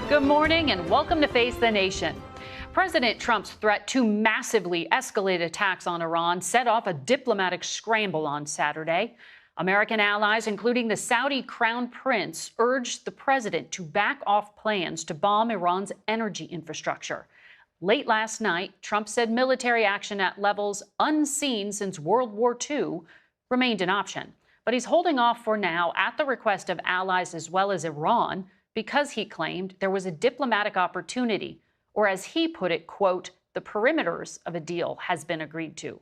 Good morning and welcome to Face the Nation. President Trump's threat to massively escalate attacks on Iran set off a diplomatic scramble on Saturday. American allies, including the Saudi crown prince, urged the president to back off plans to bomb Iran's energy infrastructure. Late last night, Trump said military action at levels unseen since World War II remained an option. But he's holding off for now at the request of allies as well as Iran, because he claimed there was a diplomatic opportunity, or as he put it, quote, the perimeters of a deal has been agreed to.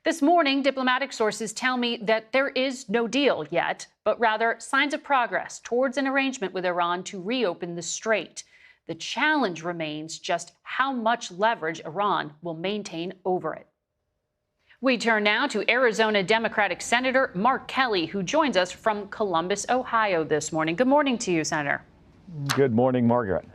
This morning, diplomatic sources tell me that there is no deal yet, but rather signs of progress towards an arrangement with Iran to reopen the strait. The challenge remains just how much leverage Iran will maintain over it. We turn now to Arizona Democratic Senator Mark Kelly, who joins us from Columbus, Ohio this morning. Good morning to you, Senator. Good morning, Margaret.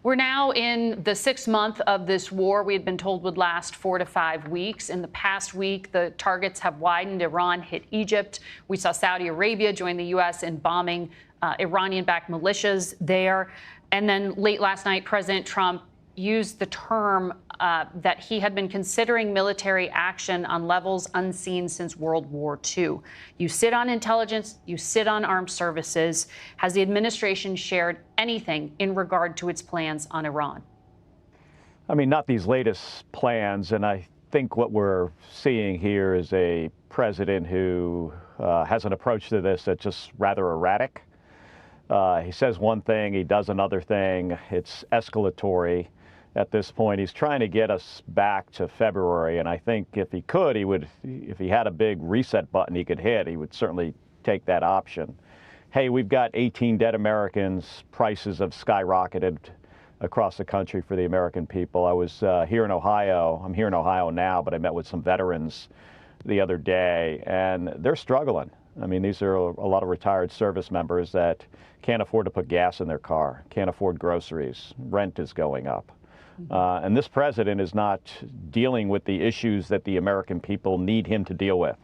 We're now in the 6th month of this war we had been told would last 4 to 5 weeks. In the past week, the targets have widened. Iran hit Egypt. We saw Saudi Arabia join the U.S. in bombing Iranian-backed militias there. And then late last night, President Trump used the term that he had been considering military action on levels unseen since World War II. You sit on intelligence, you sit on armed services. Has the administration shared anything in regard to its plans on Iran? I mean, not these latest plans, and I think what we're seeing here is a president who has an approach to this that's just rather erratic. He says one thing, he does another thing. It's escalatory. At this point, he's trying to get us back to February, and I think if he could, if he had a big reset button he could hit, he would certainly take that option. Hey, we've got 18 dead Americans. Prices have skyrocketed across the country for the American people. I was here in Ohio. I'm here in Ohio now, but I met with some veterans the other day, and they're struggling. I mean, these are a lot of retired service members that can't afford to put gas in their car, can't afford groceries. Rent is going up. And this president is not dealing with the issues that the American people need him to deal with.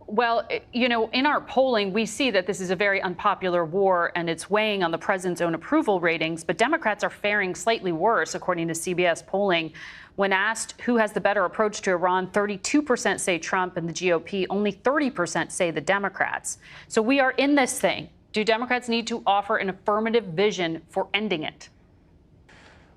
Well, you know, in our polling, we see that this is a very unpopular war and it's weighing on the president's own approval ratings. But Democrats are faring slightly worse, according to CBS polling. When asked who has the better approach to Iran, 32% say Trump and the GOP, only 30% say the Democrats. So we are in this thing. Do Democrats need to offer an affirmative vision for ending it?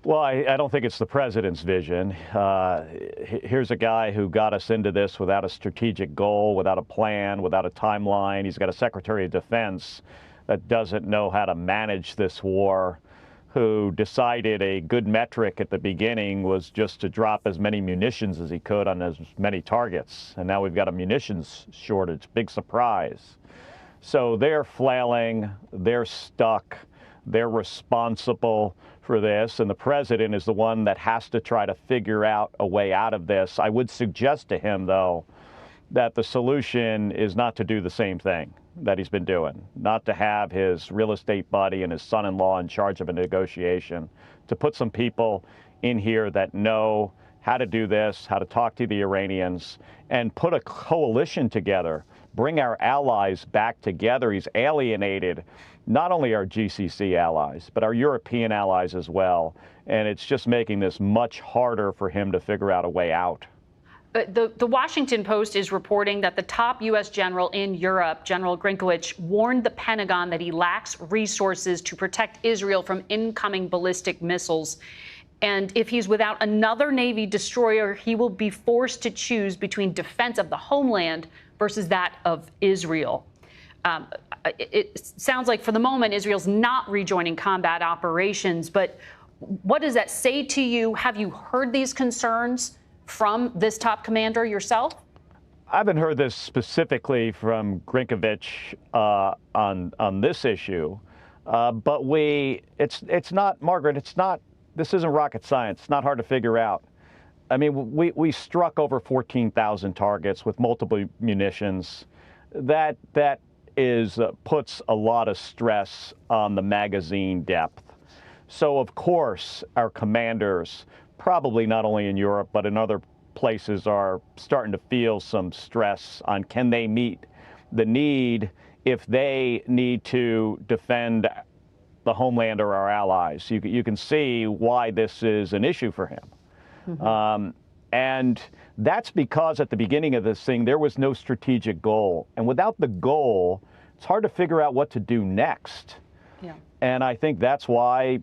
Well, I don't think it's the president's vision. Here's a guy who got us into this without a strategic goal, without a plan, without a timeline. He's got a Secretary of Defense that doesn't know how to manage this war, who decided a good metric at the beginning was just to drop as many munitions as he could on as many targets. And now we've got a munitions shortage, big surprise. So they're flailing, they're stuck, they're responsible for this, and the president is the one that has to try to figure out a way out of this. I would suggest to him, though, that the solution is not to do the same thing that he's been doing, not to have his real estate buddy and his son-in-law in charge of a negotiation, to put some people in here that know how to do this, how to talk to the Iranians, and put a coalition together, bring our allies back together. He's alienated not only our GCC allies, but our European allies as well. And it's just making this much harder for him to figure out a way out. The Washington Post is reporting that the top U.S. general in Europe, General Grinkowicz, warned the Pentagon that he lacks resources to protect Israel from incoming ballistic missiles. And if he's without another Navy destroyer, he will be forced to choose between defense of the homeland versus that of Israel. It sounds like for the moment, Israel's not rejoining combat operations. But what does that say to you? Have you heard these concerns from this top commander yourself? I haven't heard this specifically from Grinkowicz on this issue, but it's not, Margaret, it's not, this isn't rocket science. It's not hard to figure out. I mean, we struck over 14,000 targets with multiple munitions. That puts a lot of stress on the magazine depth. So, of course, our commanders, probably not only in Europe, but in other places, are starting to feel some stress on can they meet the need if they need to defend the homeland or our allies. You can see why this is an issue for him. Mm-hmm. And that's because at the beginning of this thing, there was no strategic goal. And without the goal, it's hard to figure out what to do next. Yeah. And I think that's why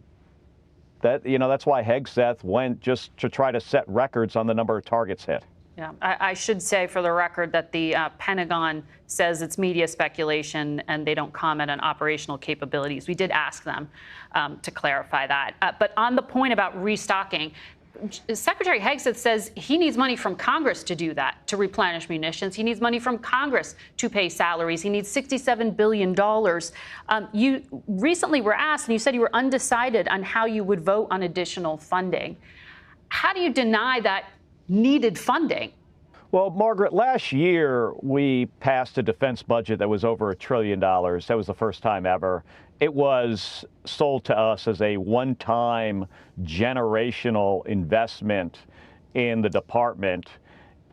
Hegseth went just to try to set records on the number of targets hit. Yeah, I should say for the record that the Pentagon says it's media speculation and they don't comment on operational capabilities. We did ask them to clarify that. But on the point about restocking, Secretary Hegseth says he needs money from Congress to do that, to replenish munitions. He needs money from Congress to pay salaries. He needs $67 billion. You recently were asked, and you said you were undecided on how you would vote on additional funding. How do you deny that needed funding? Well, Margaret, last year we passed a defense budget that was over $1 trillion. That was the first time ever. It was sold to us as a one-time generational investment in the department.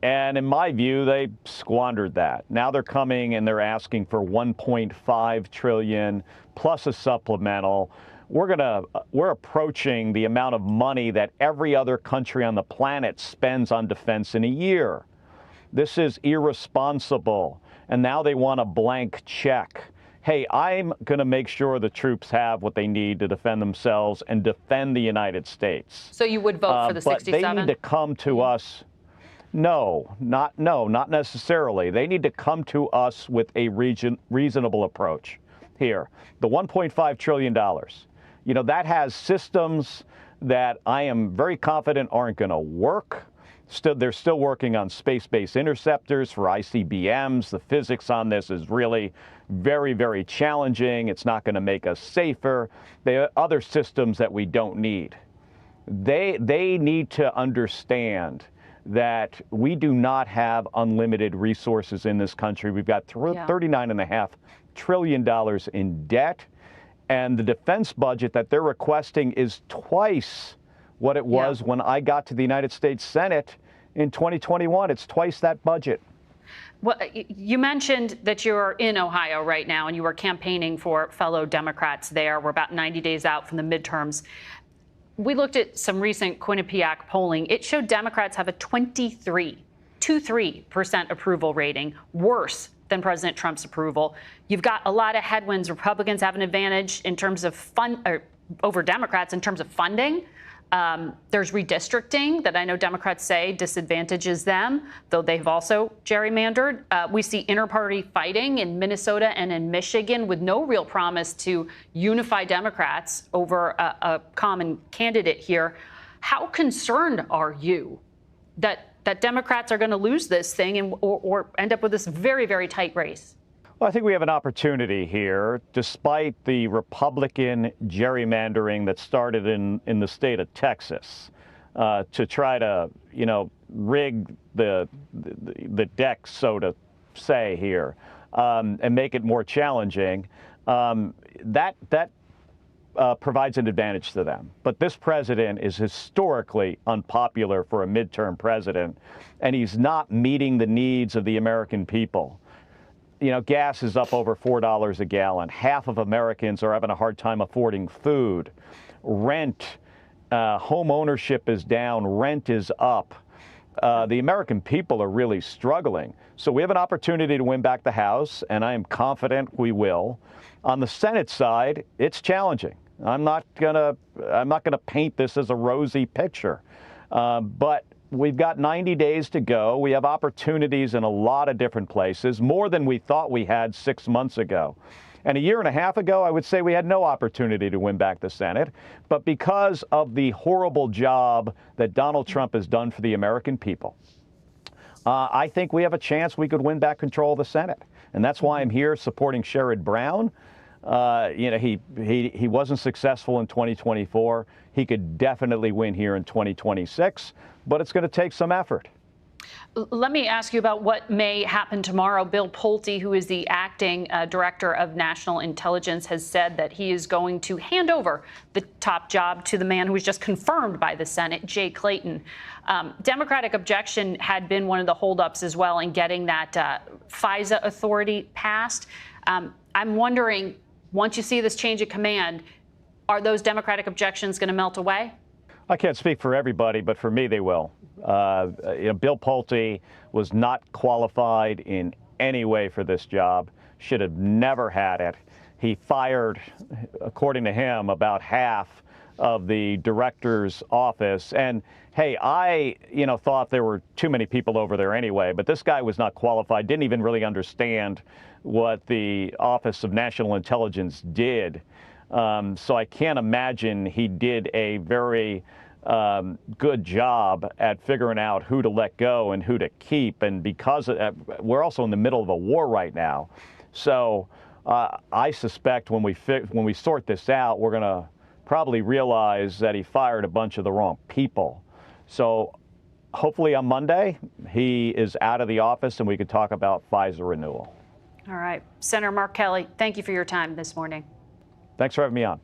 And in my view, they squandered that. Now they're coming and they're asking for $1.5 trillion plus a supplemental. We're approaching the amount of money that every other country on the planet spends on defense in a year. This is irresponsible. And now they want a blank check. Hey, I'm going to make sure the troops have what they need to defend themselves and defend the United States. So you would vote for the 67? But they need to come to us. No, not necessarily. They need to come to us with a reasonable approach here. The $1.5 trillion, that has systems that I am very confident aren't going to work. They're still working on space-based interceptors for ICBMs. The physics on this is really very, very challenging. It's not going to make us safer. There are other systems that we don't need. They need to understand that we do not have unlimited resources in this country. We've got $39.5 trillion in debt, and the defense budget that they're requesting is twice what it was when I got to the United States Senate in 2021. It's twice that budget. Well, you mentioned that you're in Ohio right now and you were campaigning for fellow Democrats there. We're about 90 days out from the midterms. We looked at some recent Quinnipiac polling. It showed Democrats have a 23% approval rating, worse than President Trump's approval. You've got a lot of headwinds. Republicans have an advantage in terms of over Democrats in terms of funding. There's redistricting that I know Democrats say disadvantages them, though they've also gerrymandered. We see inter-party fighting in Minnesota and in Michigan with no real promise to unify Democrats over a common candidate here. How concerned are you that Democrats are going to lose this thing or end up with this very, very tight race? Well, I think we have an opportunity here, despite the Republican gerrymandering that started in the state of Texas, to try to, rig the deck, so to say, here, and make it more challenging. That provides an advantage to them. But this president is historically unpopular for a midterm president, and he's not meeting the needs of the American people. Gas is up over $4 a gallon. Half of Americans are having a hard time affording food. Rent, home ownership is down. Rent is up. The American people are really struggling. So we have an opportunity to win back the House, and I am confident we will. On the Senate side, it's challenging. I'm not gonna paint this as a rosy picture, but we've got 90 days to go. We have opportunities in a lot of different places, more than we thought we had 6 months ago. And a year and a half ago, I would say we had no opportunity to win back the Senate. But because of the horrible job that Donald Trump has done for the American people, I think we have a chance we could win back control of the Senate. And that's why I'm here supporting Sherrod Brown. He wasn't successful in 2024. He could definitely win here in 2026, but it's going to take some effort. Let me ask you about what may happen tomorrow. Bill Pulte, who is the acting director of national intelligence, has said that he is going to hand over the top job to the man who was just confirmed by the Senate, Jay Clayton. Democratic objection had been one of the holdups as well in getting that FISA authority passed. I'm wondering, once you see this change of command, Are those Democratic objections going to melt away? I can't speak for everybody, but for me, they will. Bill Pulte was not qualified in any way for this job, should have never had it. He fired, according to him, about half of the director's office. And hey, I thought there were too many people over there anyway, but this guy was not qualified, didn't even really understand what the Office of National Intelligence did. So I can't imagine he did a very good job at figuring out who to let go and who to keep. And because we're also in the middle of a war right now, so I suspect when we sort this out, we're going to probably realize that he fired a bunch of the wrong people. So hopefully on Monday he is out of the office and we could talk about FISA renewal. All right, Senator Mark Kelly, thank you for your time this morning. Thanks for having me on.